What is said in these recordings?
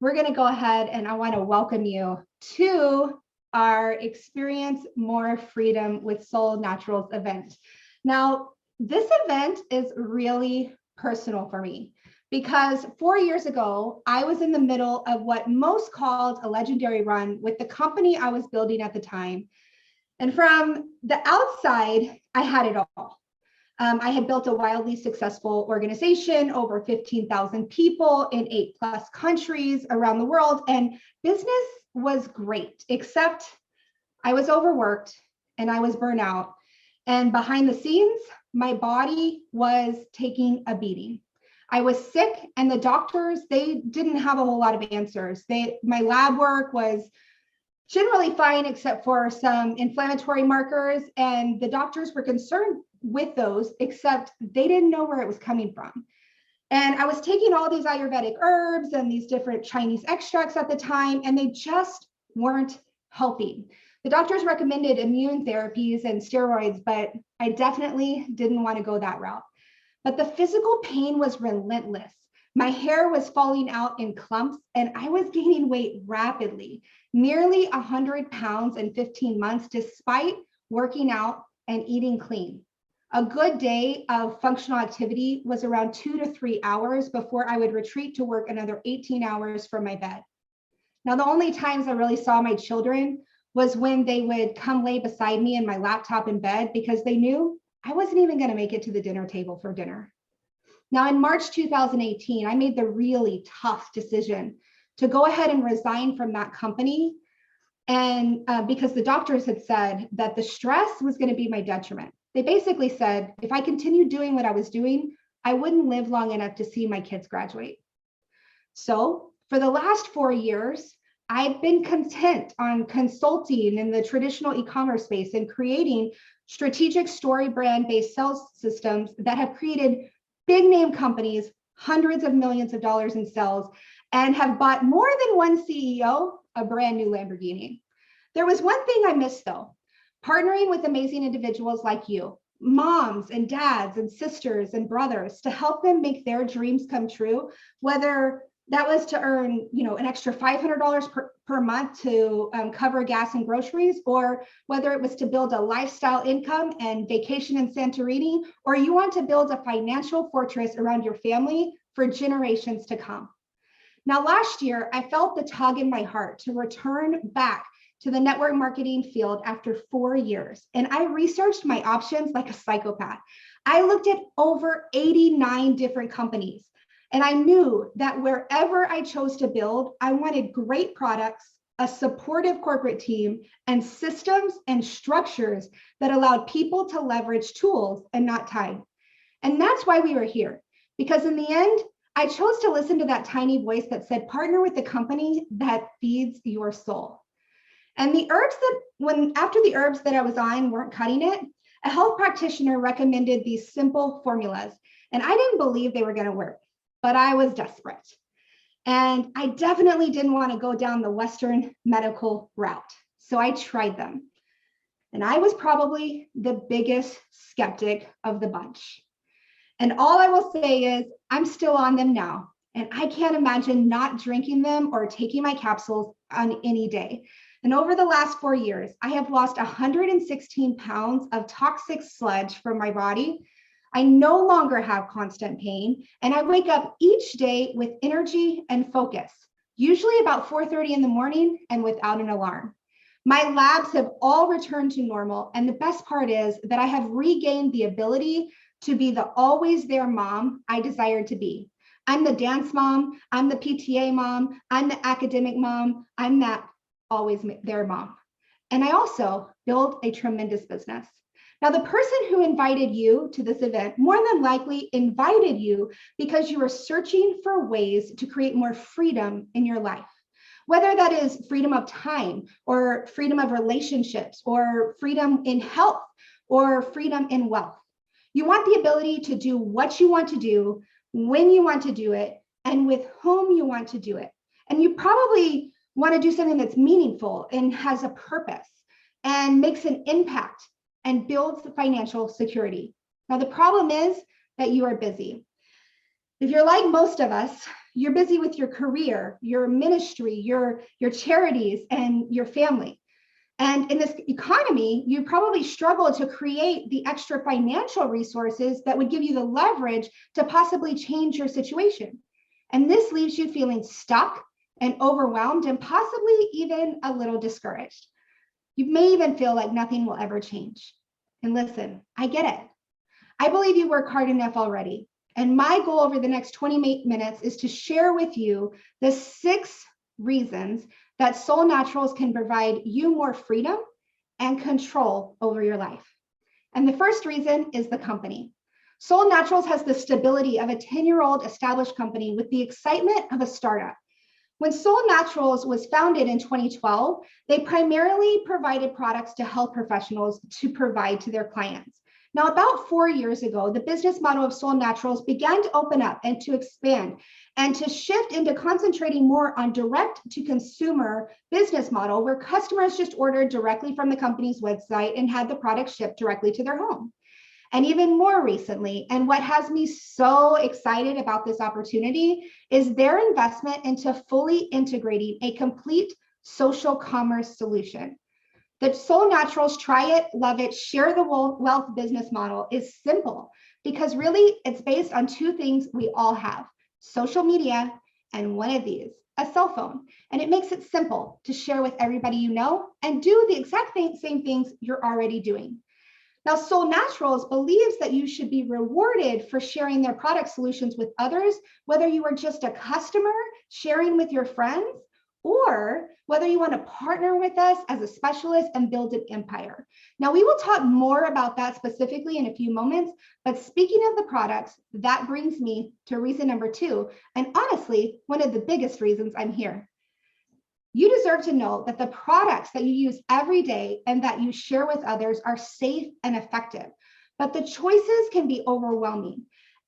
we're going to go ahead and I want to welcome you to our Experience More Freedom with Soul Naturals event. Now, this event is really personal for me because 4 years ago, I was in the middle of what most called a legendary run with the company I was building at the time. And from the outside, I had it all. I had built a wildly successful organization, over 15,000 people in 8+ countries around the world, and business was great, except I was overworked and I was burnt out. And behind the scenes, my body was taking a beating. I was sick, and the doctors, they didn't have a whole lot of answers. My lab work was generally fine, except for some inflammatory markers. And the doctors were concerned with those, except they didn't know where it was coming from. And I was taking all these Ayurvedic herbs and these different Chinese extracts at the time, and they just weren't helping. The doctors recommended immune therapies and steroids, but I definitely didn't want to go that route. But the physical pain was relentless. My hair was falling out in clumps, and I was gaining weight rapidly, nearly 100 pounds in 15 months, despite working out and eating clean. A good day of functional activity was around 2 to 3 hours before I would retreat to work another 18 hours from my bed. Now, the only times I really saw my children was when they would come lay beside me in my laptop in bed because they knew I wasn't even going to make it to the dinner table for dinner. Now, in March 2018, I made the really tough decision to go ahead and resign from that company. And because the doctors had said that the stress was going to be my detriment. They basically said, if I continued doing what I was doing, I wouldn't live long enough to see my kids graduate. So for the last 4 years, I've been content on consulting in the traditional e-commerce space and creating strategic story brand-based sales systems that have created big name companies, hundreds of millions of dollars in sales, and have bought more than one CEO a brand new Lamborghini. There was one thing I missed though, partnering with amazing individuals like you, moms and dads and sisters and brothers, to help them make their dreams come true, whether that was to earn, an extra $500 per month to cover gas and groceries, or whether it was to build a lifestyle income and vacation in Santorini, or you want to build a financial fortress around your family for generations to come. Now, last year, I felt the tug in my heart to return back to the network marketing field after 4 years, and I researched my options like a psychopath. I looked at over 89 different companies. And I knew that wherever I chose to build, I wanted great products, a supportive corporate team, and systems and structures that allowed people to leverage tools and not time. And that's why we were here. Because in the end, I chose to listen to that tiny voice that said, partner with the company that feeds your soul. And the herbs after the herbs that I was on weren't cutting it, a health practitioner recommended these simple formulas. And I didn't believe they were going to work. But I was desperate. And I definitely didn't want to go down the Western medical route. So I tried them. And I was probably the biggest skeptic of the bunch. And all I will say is I'm still on them now. And I can't imagine not drinking them or taking my capsules on any day. And over the last 4 years, I have lost 116 pounds of toxic sludge from my body. I no longer have constant pain, and I wake up each day with energy and focus, usually about 4:30 in the morning and without an alarm. My labs have all returned to normal, and the best part is that I have regained the ability to be the always there mom I desired to be. I'm the dance mom, I'm the PTA mom, I'm the academic mom, I'm that always there mom. And I also build a tremendous business. Now, the person who invited you to this event more than likely invited you because you were searching for ways to create more freedom in your life, whether that is freedom of time or freedom of relationships or freedom in health or freedom in wealth. You want the ability to do what you want to do, when you want to do it, and with whom you want to do it. And you probably want to do something that's meaningful and has a purpose and makes an impact and builds financial security. Now, the problem is that you are busy. If you're like most of us, You're busy with your career, your ministry, your charities, and your family. And in this economy, you probably struggle to create the extra financial resources that would give you the leverage to possibly change your situation. And this leaves you feeling stuck and overwhelmed and possibly even a little discouraged. You may even feel like nothing will ever change. And listen, I get it. I believe you work hard enough already. And my goal over the next 28 minutes is to share with you the 6 reasons that Solle Naturals can provide you more freedom and control over your life. And the first reason is the company. Solle Naturals has the stability of a 10-year-old established company with the excitement of a startup. When Solle Naturals was founded in 2012, they primarily provided products to health professionals to provide to their clients. Now, about 4 years ago, the business model of Solle Naturals began to open up and to expand and to shift into concentrating more on direct-to-consumer business model, where customers just ordered directly from the company's website and had the product shipped directly to their home. And even more recently, and what has me so excited about this opportunity, is their investment into fully integrating a complete social commerce solution. The Solle Naturals try it, love it, share the wealth business model is simple, because really it's based on 2 things we all have: social media and one of these, a cell phone. And it makes it simple to share with everybody you know and do the exact same things you're already doing. Now, Solle Naturals believes that you should be rewarded for sharing their product solutions with others, whether you are just a customer sharing with your friends, or whether you want to partner with us as a specialist and build an empire. Now, we will talk more about that specifically in a few moments, but speaking of the products, that brings me to reason number 2, and honestly, one of the biggest reasons I'm here. You deserve to know that the products that you use every day and that you share with others are safe and effective, but the choices can be overwhelming.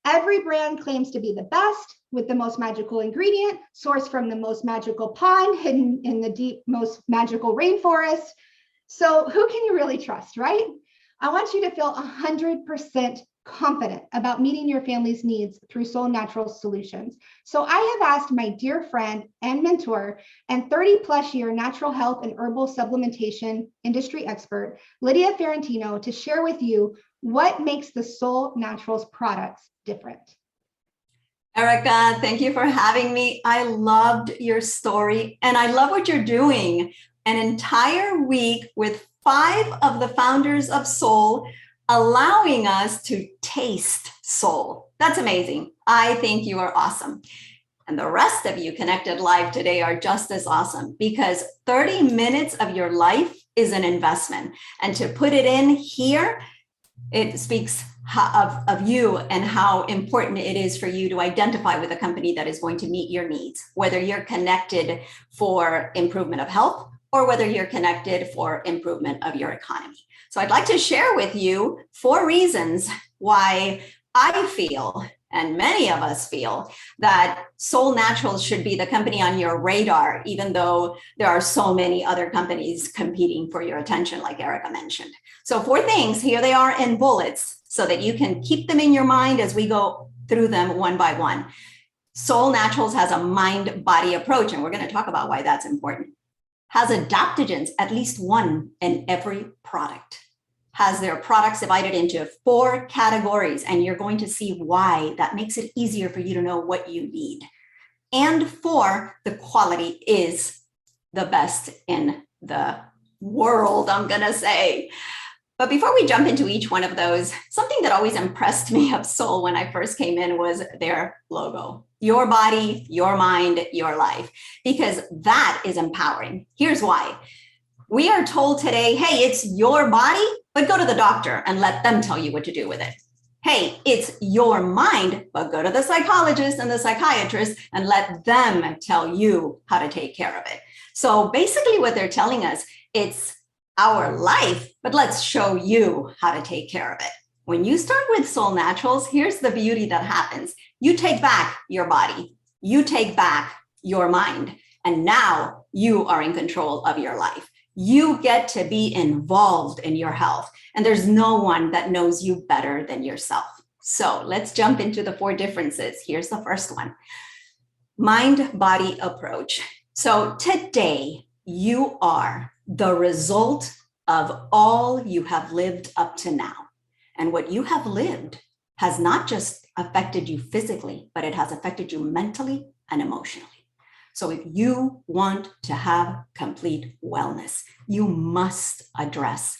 Every brand claims to be the best, with the most magical ingredient, sourced from the most magical pond, hidden in the deep, most magical rainforest. So who can you really trust, right? I want you to feel 100% confident about meeting your family's needs through Solle Naturals solutions. So I have asked my dear friend and mentor and 30+ year natural health and herbal supplementation industry expert, Lydia Ferrantino, to share with you what makes the Solle Naturals products different. Erica, thank you for having me. I loved your story and I love what you're doing. An entire week with 5 of the founders of Solle, allowing us to taste Solle. That's amazing. I think you are awesome. And the rest of you connected live today are just as awesome, because 30 minutes of your life is an investment. And to put it in here, it speaks of you and how important it is for you to identify with a company that is going to meet your needs, whether you're connected for improvement of health or whether you're connected for improvement of your economy. So I'd like to share with you 4 reasons why I feel, and many of us feel, that Solle Naturals should be the company on your radar, even though there are so many other companies competing for your attention, like Erica mentioned. So 4 things, here they are in bullets, so that you can keep them in your mind as we go through them one by one. Solle Naturals has a mind-body approach, and we're going to talk about why that's important. Has adaptogens, at least 1 in every product. Has their products divided into 4 categories, and you're going to see why that makes it easier for you to know what you need. And 4, the quality is the best in the world, I'm gonna say. But before we jump into each one of those, something that always impressed me of Solle when I first came in was their logo. Your body, your mind, your life, because that is empowering. Here's why. We are told today, hey, it's your body, but go to the doctor and let them tell you what to do with it. Hey, it's your mind, but go to the psychologist and the psychiatrist and let them tell you how to take care of it. So basically what they're telling us, it's our life, but let's show you how to take care of it. When you start with Solle Naturals, here's the beauty that happens. You take back your body, you take back your mind, and now you are in control of your life. You get to be involved in your health, and there's no one that knows you better than yourself. So let's jump into the 4 differences. Here's the first one. mind-body approach. So today, you are the result of all you have lived up to now. And what you have lived has not just affected you physically, but it has affected you mentally and emotionally. So if you want to have complete wellness, you must address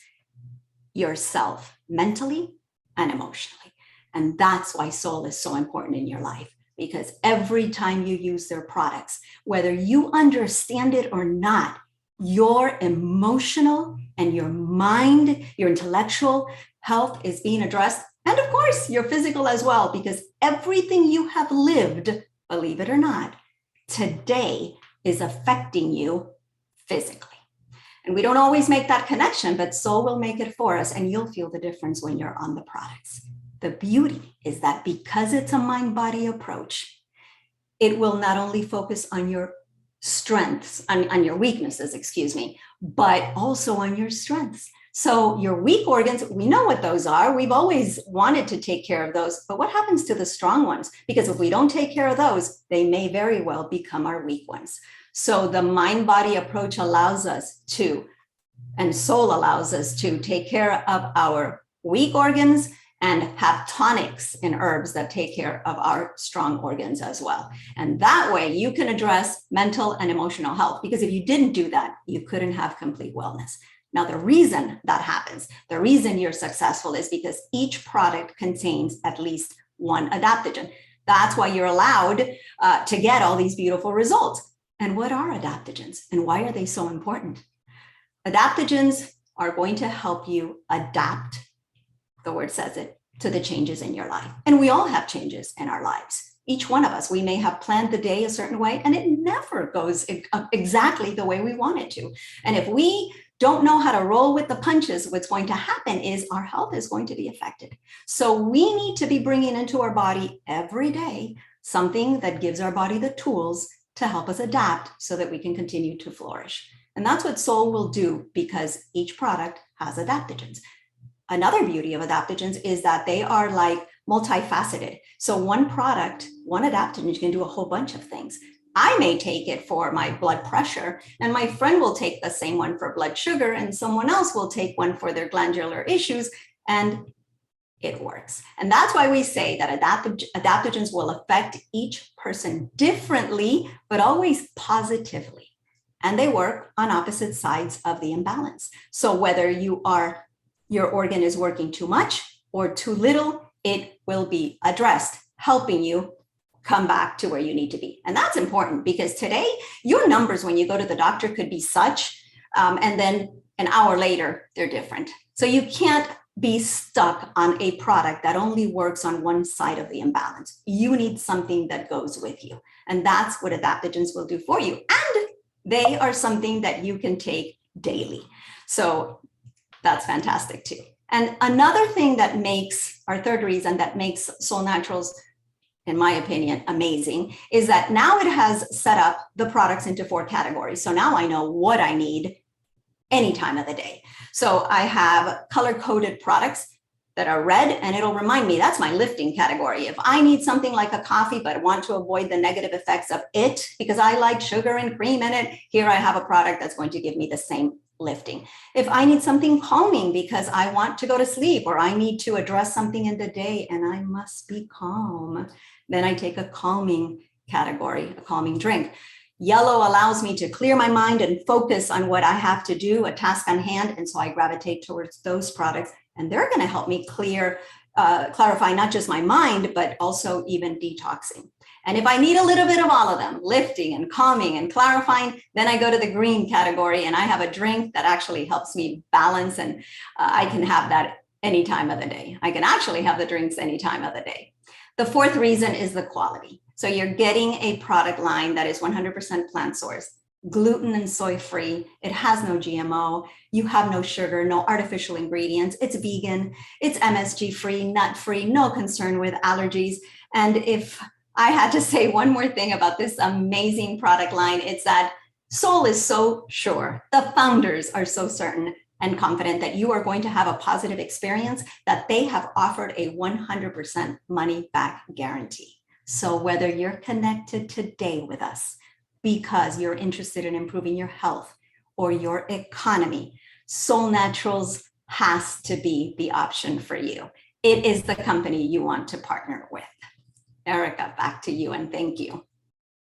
yourself mentally and emotionally. And that's why Solle is so important in your life, because every time you use their products, whether you understand it or not, your emotional and your mind, your intellectual health is being addressed. And of course, your physical as well, because everything you have lived, believe it or not, today is affecting you physically. And we don't always make that connection, but Solle will make it for us, and you'll feel the difference when you're on the products. The beauty is that because it's a mind-body approach, it will not only focus on your strengths, on your weaknesses, excuse me, but also on your strengths. So your weak organs, we know what those are. We've always wanted to take care of those, but what happens to the strong ones? Because if we don't take care of those, they may very well become our weak ones. So the mind-body approach allows us to, and Solle allows us to take care of our weak organs and have tonics and herbs that take care of our strong organs as well. And that way you can address mental and emotional health, because if you didn't do that, you couldn't have complete wellness. Now, the reason that happens, the reason you're successful is because each product contains at least one adaptogen. That's why you're allowed to get all these beautiful results. And what are adaptogens and why are they so important? Adaptogens are going to help you adapt, the word says it, to the changes in your life. And we all have changes in our lives. Each one of us, we may have planned the day a certain way and it never goes exactly the way we want it to. And if we don't know how to roll with the punches, what's going to happen is our health is going to be affected. So we need to be bringing into our body every day something that gives our body the tools to help us adapt so that we can continue to flourish. And that's what Solle will do, because each product has adaptogens. Another beauty of adaptogens is that they are like multifaceted. So one product, one adaptogen can do a whole bunch of things. I may take it for my blood pressure, and my friend will take the same one for blood sugar, and someone else will take one for their glandular issues, and it works. And that's why we say that adaptogens will affect each person differently, but always positively. And they work on opposite sides of the imbalance. So whether your organ is working too much or too little, it will be addressed, helping you come back to where you need to be. And that's important, because today your numbers when you go to the doctor could be such, and then an hour later, they're different. So you can't be stuck on a product that only works on one side of the imbalance. You need something that goes with you. And that's what adaptogens will do for you. And they are something that you can take daily. So that's fantastic too. And another thing that makes, our third reason that makes Solle Naturals, in my opinion, amazing, is that now it has set up the products into 4 categories. So now I know what I need any time of the day. So I have color-coded products that are red, and it'll remind me that's my lifting category. If I need something like a coffee, but want to avoid the negative effects of it, because I like sugar and cream in it, here I have a product that's going to give me the same lifting. If I need something calming because I want to go to sleep, or I need to address something in the day and I must be calm, then I take a calming category, a calming drink. Yellow allows me to clear my mind and focus on what I have to do, a task on hand. And so I gravitate towards those products, and they're going to help me clarify not just my mind, but also even detoxing. And if I need a little bit of all of them, lifting and calming and clarifying, then I go to the green category, and I have a drink that actually helps me balance, and I can have that any time of the day. I can actually have the drinks any time of the day. The fourth reason is the quality. So you're getting a product line that is 100% plant source, gluten and soy free. It has no GMO. You have no sugar, no artificial ingredients. It's vegan. It's MSG free, nut free, no concern with allergies. And if I had to say one more thing about this amazing product line, it's that Solle is so sure, the founders are so certain and confident that you are going to have a positive experience, that they have offered a 100% money back guarantee. So whether you're connected today with us because you're interested in improving your health or your economy, Soul Naturals has to be the option for you. It is the company you want to partner with. Erica, back to you, and thank you.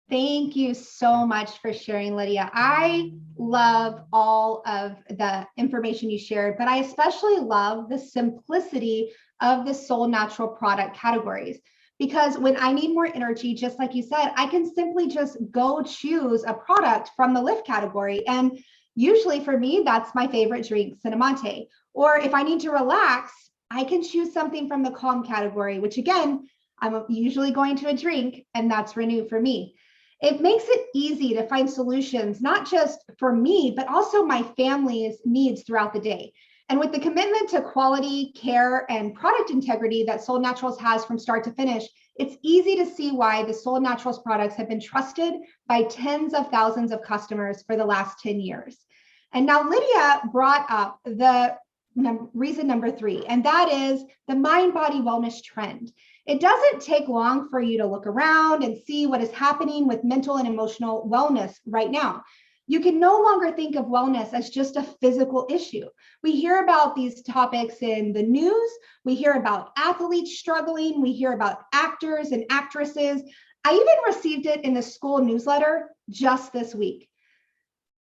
Thank you so much for sharing, Lydia. I love all of the information you shared, but I especially love the simplicity of the Soul Natural product categories. Because when I need more energy, just like you said, I can simply just go choose a product from the lift category. And usually for me, that's my favorite drink, Cinnamante. Or if I need to relax, I can choose something from the calm category, which again, I'm usually going to a drink, and that's Renew for me. It makes it easy to find solutions, not just for me, but also my family's needs throughout the day. And with the commitment to quality, care, and product integrity that Soul Naturals has from start to finish, it's easy to see why the Soul Naturals products have been trusted by tens of thousands of customers for the last 10 years. And now Lydia brought up the reason number 3, and that is the mind-body wellness trend. It doesn't take long for you to look around and see what is happening with mental and emotional wellness right now. You can no longer think of wellness as just a physical issue. We hear about these topics in the news. We hear about athletes struggling. We hear about actors and actresses. I even received it in the school newsletter just this week.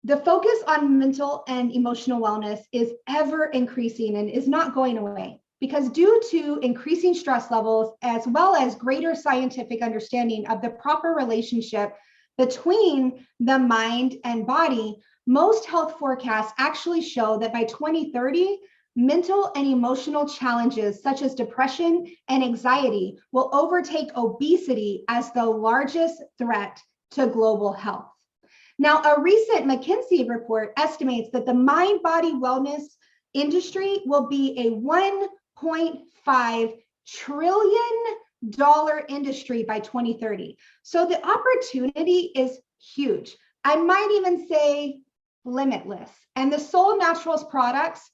The focus on mental and emotional wellness is ever increasing and is not going away, because due to increasing stress levels, as well as greater scientific understanding of the proper relationship between the mind and body, most health forecasts actually show that by 2030, mental and emotional challenges such as depression and anxiety will overtake obesity as the largest threat to global health. Now, a recent McKinsey report estimates that the mind-body wellness industry will be a $1.5 trillion industry by 2030. So the opportunity is huge. I might even say limitless. And the Soul Naturals products,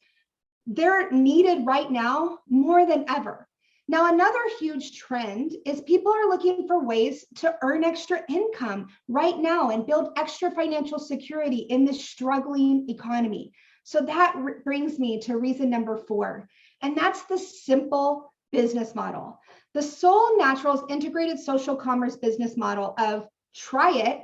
they're needed right now more than ever. Now, another huge trend is people are looking for ways to earn extra income right now and build extra financial security in this struggling economy. So that brings me to reason number 4, and that's the simple business model. The Soul Naturals integrated social commerce business model of try it,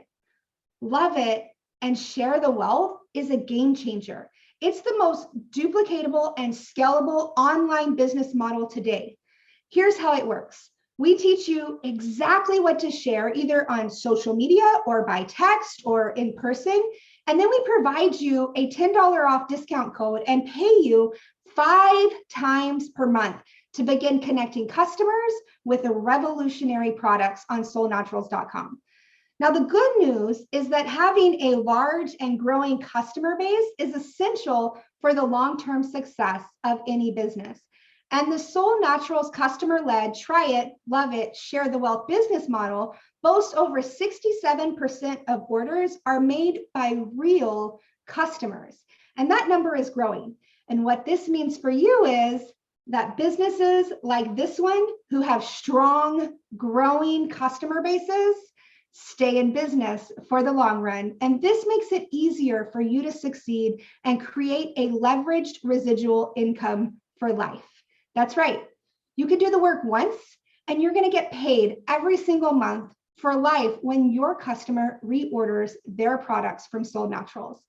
love it, and share the wealth is a game changer. It's the most duplicatable and scalable online business model today. Here's how it works. We teach you exactly what to share, either on social media or by text or in person. And then we provide you a $10 off discount code and pay you 5 times per month to begin connecting customers with the revolutionary products on soulnaturals.com. Now, the good news is that having a large and growing customer base is essential for the long-term success of any business. And the Soul Naturals customer-led, try it, love it, share the wealth business model boasts over 67% of orders are made by real customers. And that number is growing. And what this means for you is that businesses like this one, who have strong, growing customer bases, stay in business for the long run. And this makes it easier for you to succeed and create a leveraged residual income for life. That's right. You could do the work once and you're going to get paid every single month for life when your customer reorders their products from Soul Naturals.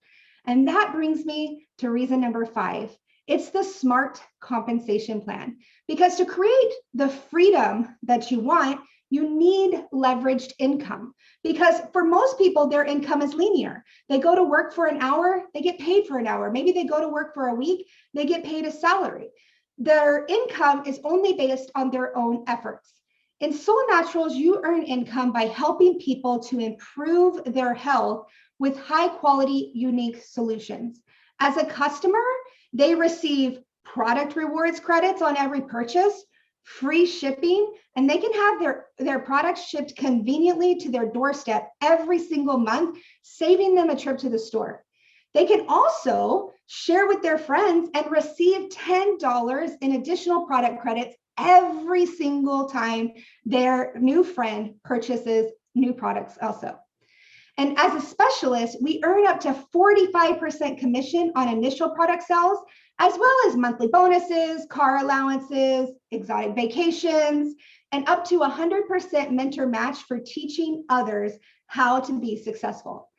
And that brings me to reason number 5. It's the smart compensation plan. Because to create the freedom that you want, you need leveraged income. Because for most people, their income is linear. They go to work for an hour, they get paid for an hour. Maybe they go to work for a week, they get paid a salary. Their income is only based on their own efforts. In Soul Naturals, you earn income by helping people to improve their health with high quality, unique solutions. As a customer, they receive product rewards credits on every purchase, free shipping, and they can have their products shipped conveniently to their doorstep every single month, saving them a trip to the store. They can also share with their friends and receive $10 in additional product credits every single time their new friend purchases new products also. And as a specialist, we earn up to 45% commission on initial product sales, as well as monthly bonuses, car allowances, exotic vacations, and up to 100% mentor match for teaching others how to be successful.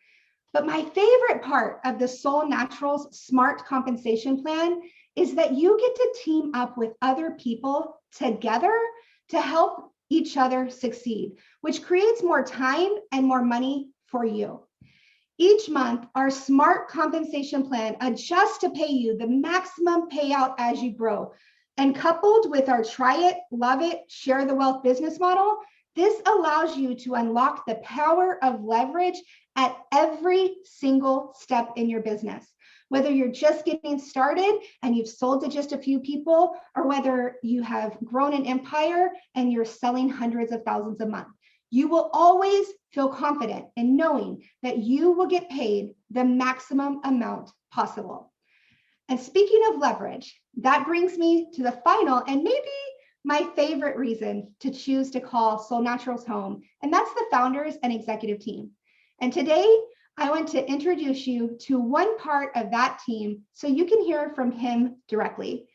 But my favorite part of the Solle Naturals Smart Compensation Plan is that you get to team up with other people together to help each other succeed, which creates more time and more money for you. Each month, our Smart Compensation Plan adjusts to pay you the maximum payout as you grow. And coupled with our try it, love it, share the wealth business model, this allows you to unlock the power of leverage at every single step in your business. Whether you're just getting started and you've sold to just a few people, or whether you have grown an empire and you're selling hundreds of thousands a month, you will always feel confident in knowing that you will get paid the maximum amount possible. And speaking of leverage, that brings me to the final and maybe my favorite reason to choose to call Solle Naturals home, and that's the founders and executive team. And today, I want to introduce you to one part of that team so you can hear from him directly.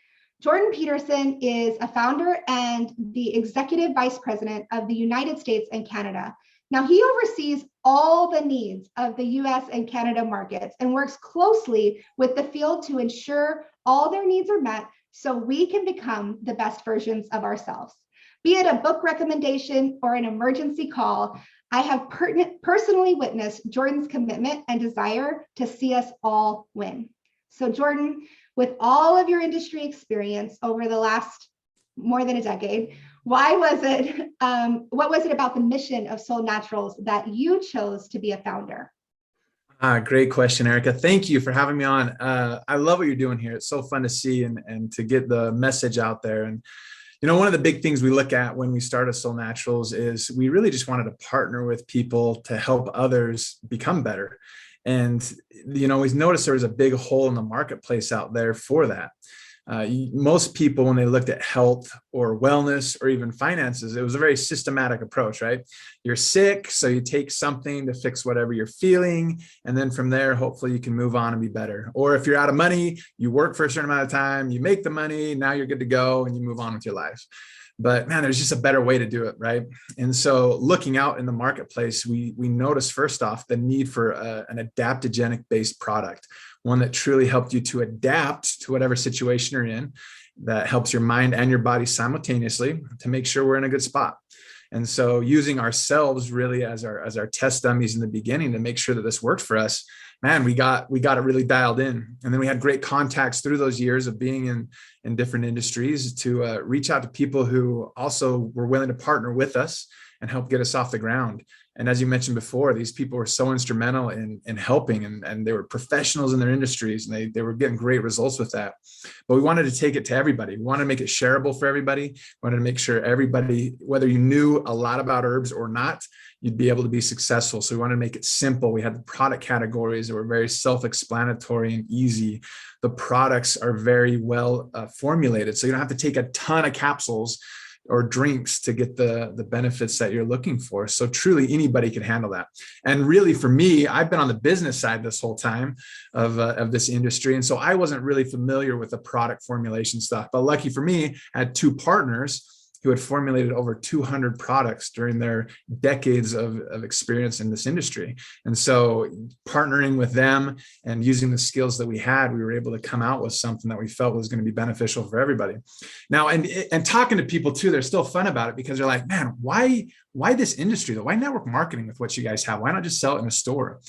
Jordan Peterson is a founder and the executive vice president of the United States and Canada. Now, he oversees all the needs of the US and Canada markets and works closely with the field to ensure all their needs are met so we can become the best versions of ourselves. Be it a book recommendation or an emergency call, I have personally witnessed Jordan's commitment and desire to see us all win. So Jordan, with all of your industry experience over the last more than a decade, what was it about the mission of Solle Naturals that you chose to be a founder? Great question, Erica. Thank you for having me on. I love what you're doing here. It's so fun to see and to get the message out there. And you know, one of the big things we look at when we started Solle Naturals is we really just wanted to partner with people to help others become better. And, you know, we noticed there was a big hole in the marketplace out there for that. Most people, when they looked at health or wellness or even finances, it was a very systematic approach, right? You're sick, so you take something to fix whatever you're feeling. And then from there, hopefully you can move on and be better. Or if you're out of money, you work for a certain amount of time, you make the money, now you're good to go and you move on with your life. But man, there's just a better way to do it, right? And so looking out in the marketplace, we noticed first off the need for an adaptogenic based product, one that truly helped you to adapt to whatever situation you're in, that helps your mind and your body simultaneously to make sure we're in a good spot. And so using ourselves really as our test dummies in the beginning to make sure that this worked for us, man, we got it really dialed in. And then we had great contacts through those years of being in different industries to reach out to people who also were willing to partner with us and help get us off the ground. And as you mentioned before, these people were so instrumental in helping, and they were professionals in their industries, and they were getting great results with that. But we wanted to take it to everybody. We wanted to make it shareable for everybody. We wanted to make sure everybody, whether you knew a lot about herbs or not, you'd be able to be successful. So we wanted to make it simple. We had the product categories that were very self-explanatory and easy. The products are very well formulated, so you don't have to take a ton of capsules or drinks to get the benefits that you're looking for. So truly anybody can handle that. And really for me, I've been on the business side this whole time of this industry. And so I wasn't really familiar with the product formulation stuff, but lucky for me, I had two partners who had formulated over 200 products during their decades of experience in this industry. And so partnering with them and using the skills that we had, we were able to come out with something that we felt was going to be beneficial for everybody. Now, and talking to people too, they're still fun about it because they're like, man, why this industry though? Why network marketing with what you guys have? Why not just sell it in a store?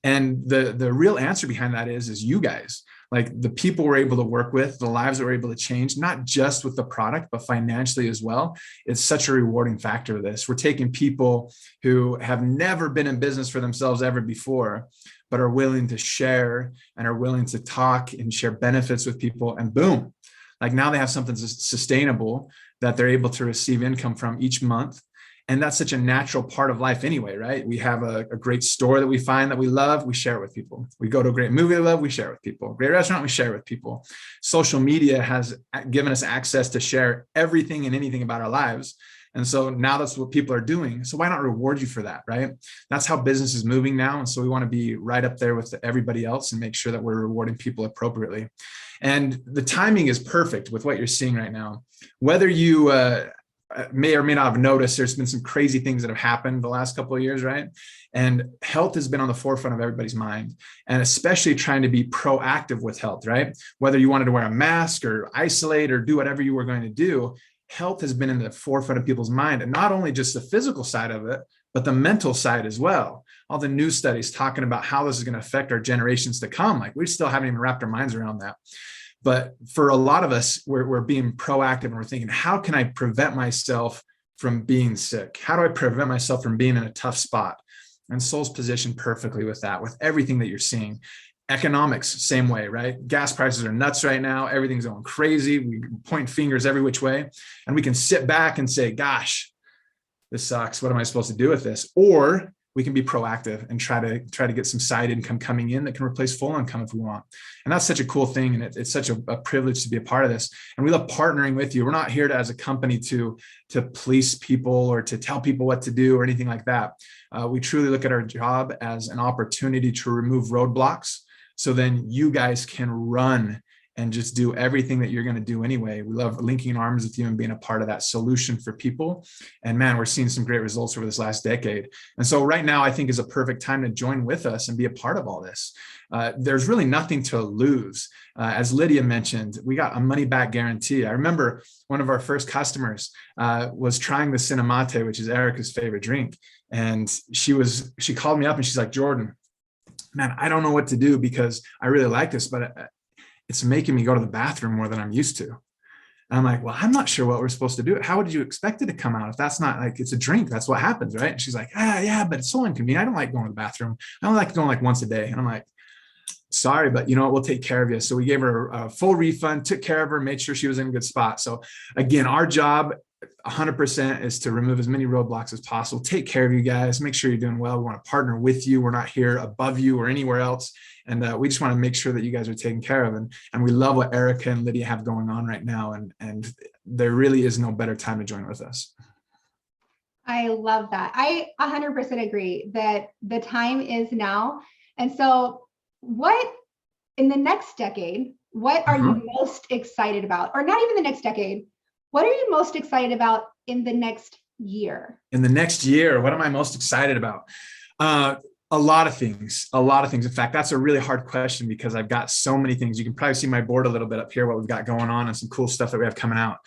And the real answer behind that is you guys. Like the people we're able to work with, the lives that we're able to change, not just with the product, but financially as well. It's such a rewarding factor of this. We're taking people who have never been in business for themselves ever before, but are willing to share and are willing to talk and share benefits with people. And boom, like now they have something sustainable that they're able to receive income from each month. And that's such a natural part of life anyway, right? We have a great store that we find that we love, we share it with people. We go to a great movie we love, we share it with people. Great restaurant, we share it with people. Social media has given us access to share everything and anything about our lives. And so now that's what people are doing. So why not reward you for that, right? That's how business is moving now. And so we want to be right up there with everybody else and make sure that we're rewarding people appropriately. And the timing is perfect with what you're seeing right now. Whether you may or may not have noticed, there's been some crazy things that have happened the last couple of years, right? And health has been on the forefront of everybody's mind, and especially trying to be proactive with health, right? Whether you wanted to wear a mask or isolate or do whatever you were going to do, health has been in the forefront of people's mind, and not only just the physical side of it, but the mental side as well. All the new studies talking about how this is going to affect our generations to come. Like, we still haven't even wrapped our minds around that. But for a lot of us, we're being proactive and we're thinking, how can I prevent myself from being sick? How do I prevent myself from being in a tough spot? And Soul's positioned perfectly with that, with everything that you're seeing. Economics, same way, right? Gas prices are nuts right now. Everything's going crazy. We point fingers every which way, and we can sit back and say, gosh, this sucks. What am I supposed to do with this? Or we can be proactive and try to get some side income coming in that can replace full income if we want. And that's such a cool thing. And it's such a privilege to be a part of this. And we love partnering with you. We're not here as a company to police people or to tell people what to do or anything like that. We truly look at our job as an opportunity to remove roadblocks, so then you guys can run and just do everything that you're going to do anyway. We love linking arms with you and being a part of that solution for people. And man, we're seeing some great results over this last decade. And so right now, I think is a perfect time to join with us and be a part of all this. There's really nothing to lose. As Lydia mentioned, we got a money back guarantee. I remember one of our first customers was trying the Cinnamate, which is Erica's favorite drink. And she called me up and she's like, Jordan, man, I don't know what to do because I really like this, but it's making me go to the bathroom more than I'm used to. And I'm like, well, I'm not sure what we're supposed to do. How would you expect it to come out if that's not, like, it's a drink? That's what happens, right? And she's like, yeah, but it's so inconvenient. I don't like going to the bathroom. I only like going like once a day. And I'm like, sorry, but you know what? We'll take care of you. So we gave her a full refund, took care of her, made sure she was in a good spot. So again, our job 100% is to remove as many roadblocks as possible, take care of you guys, make sure you're doing well. We want to partner with you. We're not here above you or anywhere else. And we just want to make sure that you guys are taken care of. And we love what Erica and Lydia have going on right now. And there really is no better time to join with us. I love that. I 100% agree that the time is now. And so what in the next decade, what are you most excited about? Or not even the next decade, what are you most excited about in the next year? In the next year, what am I most excited about? A lot of things. In fact, that's a really hard question because I've got so many things. You can probably see my board a little bit up here, what we've got going on and some cool stuff that we have coming out.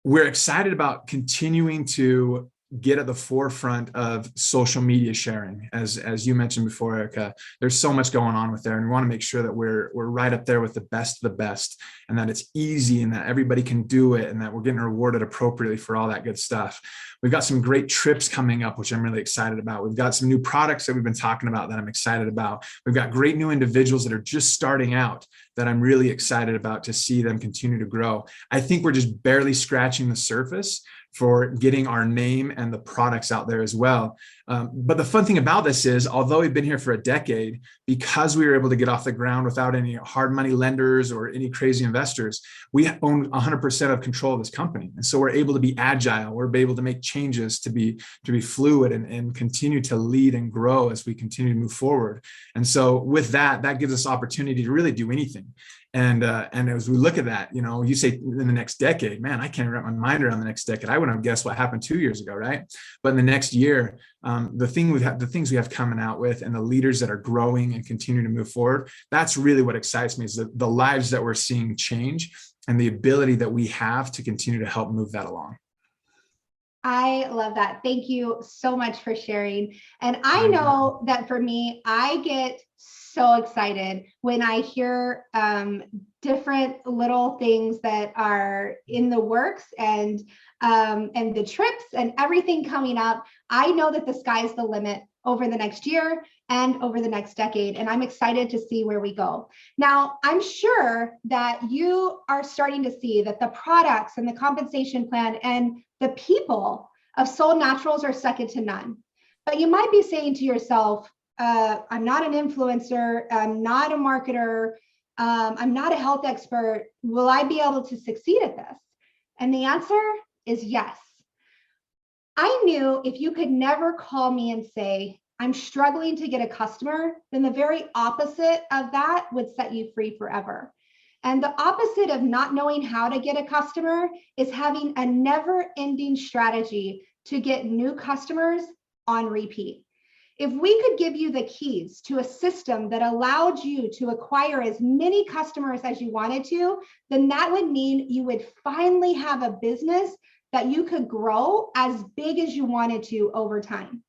We're excited about continuing to get at the forefront of social media sharing. As you mentioned before, Erica, there's so much going on with there, and we want to make sure that we're right up there with the best of the best, and that it's easy and that everybody can do it, and that we're getting rewarded appropriately for all that good stuff. We've got some great trips coming up, which I'm really excited about. We've got some new products that we've been talking about that I'm excited about. We've got great new individuals that are just starting out that I'm really excited about to see them continue to grow. I think we're just barely scratching the surface for getting our name and the products out there as well. But the fun thing about this is, although we've been here for a decade, because we were able to get off the ground without any hard money lenders or any crazy investors, we own 100% of control of this company. And so we're able to be agile. We're able to make changes, to be fluid and continue to lead and grow as we continue to move forward. And so with that gives us opportunity to really do anything. And as we look at that, you say in the next decade, man, I can't wrap my mind around the next decade. I wouldn't have guessed what happened 2 years ago, right? But in the next year, the things we have coming out with, and the leaders that are growing and continue to move forward, that's really what excites me, is the lives that we're seeing change and the ability that we have to continue to help move that along. I love that. Thank you so much for sharing. And I know that for me, I get so excited when I hear different little things that are in the works and the trips and everything coming up. I know that the sky's the limit over the next year and over the next decade, and I'm excited to see where we go. Now, I'm sure that you are starting to see that the products and the compensation plan and the people of Solle Naturals are second to none. But you might be saying to yourself, I'm not an influencer, I'm not a marketer, I'm not a health expert. Will I be able to succeed at this? And the answer is yes. I knew if you could never call me and say, I'm struggling to get a customer, then the very opposite of that would set you free forever. And the opposite of not knowing how to get a customer is having a never-ending strategy to get new customers on repeat. If we could give you the keys to a system that allowed you to acquire as many customers as you wanted to, then that would mean you would finally have a business that you could grow as big as you wanted to over time.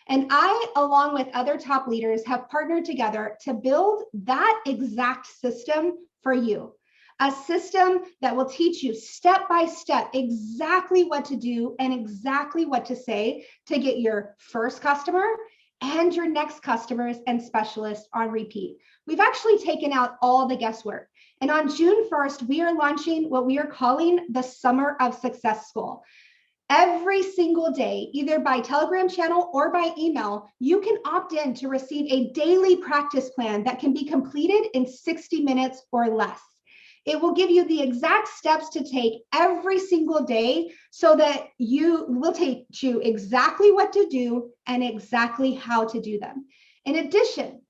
And I, along with other top leaders, have partnered together to build that exact system for you. A system that will teach you step by step exactly what to do and exactly what to say to get your first customer and your next customers and specialists on repeat. We've actually taken out all the guesswork. And on June 1st, we are launching what we are calling the Summer of Success School. Every single day, either by Telegram channel or by email, you can opt in to receive a daily practice plan that can be completed in 60 minutes or less. It will give you the exact steps to take every single day so that you will teach you exactly what to do and exactly how to do them. In addition,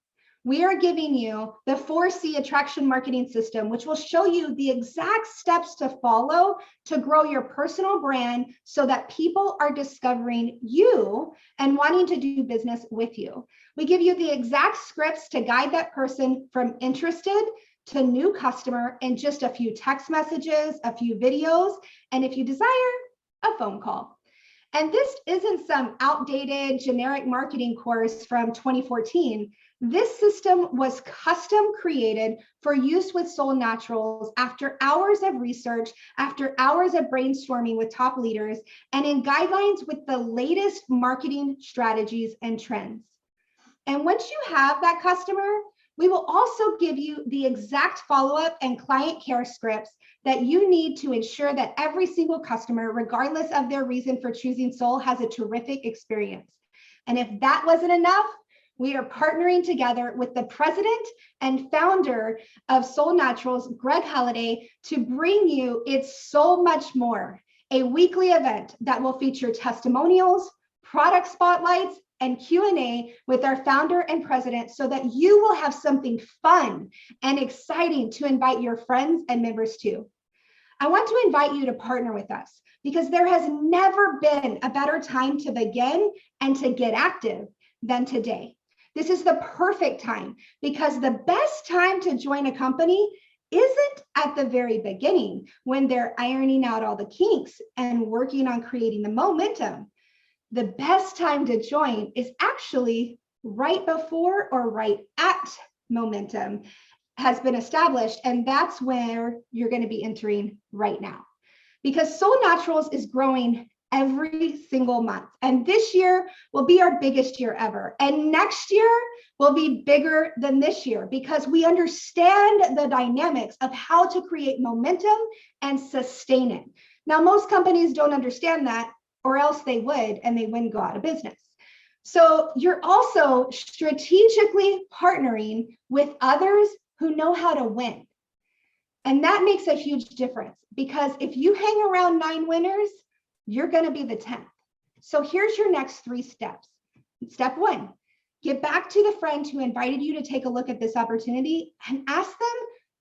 we are giving you the 4C attraction marketing system, which will show you the exact steps to follow to grow your personal brand so that people are discovering you and wanting to do business with you. We give you the exact scripts to guide that person from interested to new customer in just a few text messages, a few videos, and if you desire, a phone call. And this isn't some outdated generic marketing course from 2014. This system was custom created for use with Solle Naturals after hours of research, after hours of brainstorming with top leaders, and in guidelines with the latest marketing strategies and trends. And once you have that customer, we will also give you the exact follow-up and client care scripts that you need to ensure that every single customer, regardless of their reason for choosing Solle, has a terrific experience. And if that wasn't enough, we are partnering together with the president and founder of Solle Naturals, Greg Halliday, to bring you It's So Much More, a weekly event that will feature testimonials, product spotlights, and Q&A with our founder and president so that you will have something fun and exciting to invite your friends and members to. I want to invite you to partner with us because there has never been a better time to begin and to get active than today. This is the perfect time because the best time to join a company isn't at the very beginning when they're ironing out all the kinks and working on creating the momentum. The best time to join is actually right before or right at momentum has been established. And that's where you're going to be entering right now. Because Solle Naturals is growing every single month. And this year will be our biggest year ever. And next year will be bigger than this year because we understand the dynamics of how to create momentum and sustain it. Now, most companies don't understand that, or else they would, and they wouldn't go out of business. So you're also strategically partnering with others who know how to win. And that makes a huge difference because if you hang around 9 winners, you're going to be the 10th. So here's your next 3 steps. Step 1, get back to the friend who invited you to take a look at this opportunity and ask them,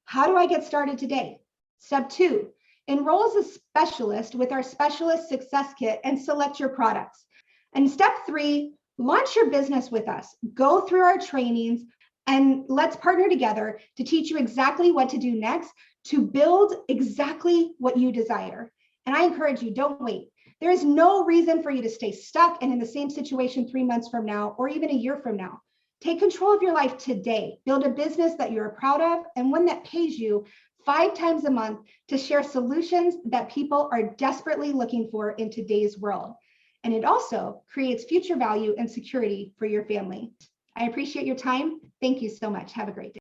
how do I get started today? Step 2, enroll as a specialist with our Specialist Success Kit and select your products. And step 3, launch your business with us. Go through our trainings and let's partner together to teach you exactly what to do next to build exactly what you desire. And I encourage you, don't wait. There is no reason for you to stay stuck and in the same situation 3 months from now or even a year from now. Take control of your life today. Build a business that you're proud of and one that pays you 5 times a month to share solutions that people are desperately looking for in today's world. And it also creates future value and security for your family. I appreciate your time. Thank you so much. Have a great day.